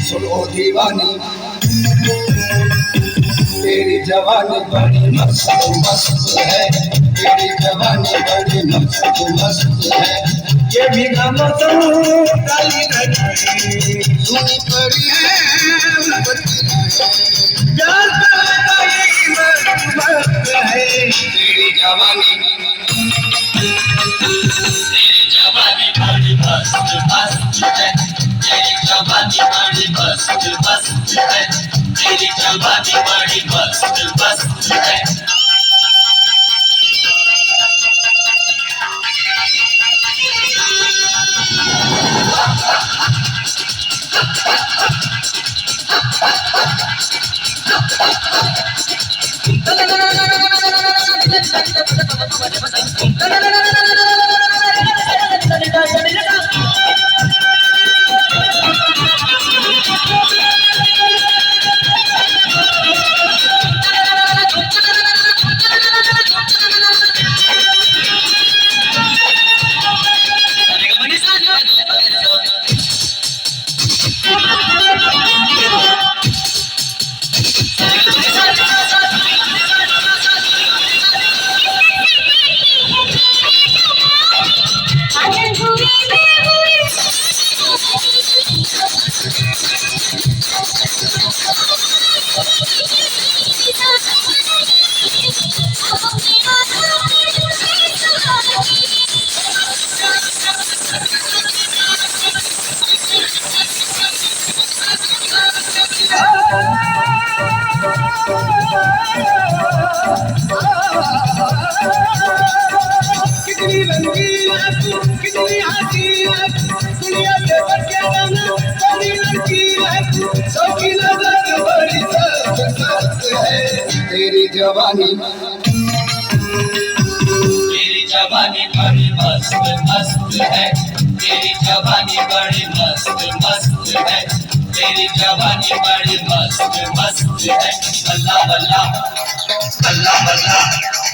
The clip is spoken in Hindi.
सुनो दीवानी तेरी जवानी बड़ी मस्त मस्त है, तेरी जवानी बड़ी मस्त मस्त है। ये भी मौसम काली घड़ी सुनी पड़ी है प्यार बड़ी मस्त मस्त है। तेरी जवानी बड़ी मस्त मस्त है, तेरी जवानी बड़ी मस्त मस्त है, तेरी जवानी बड़ी मस्त मस्त है। कितनी रंगीन है तू, कितनी हसीन है तू, दुनिया से बढ़ के जाना बड़ी लड़की है तू, सबकी नजर बड़ी सख्त सख्त है। तेरी जवानी बड़ी मस्त मस्त है, तेरी जवानी बड़ी मस्त मस्त है, तेरी जवानी बड़ी मस्त मस्त है। अल्लाह अल्लाह अल्लाह अल्लाह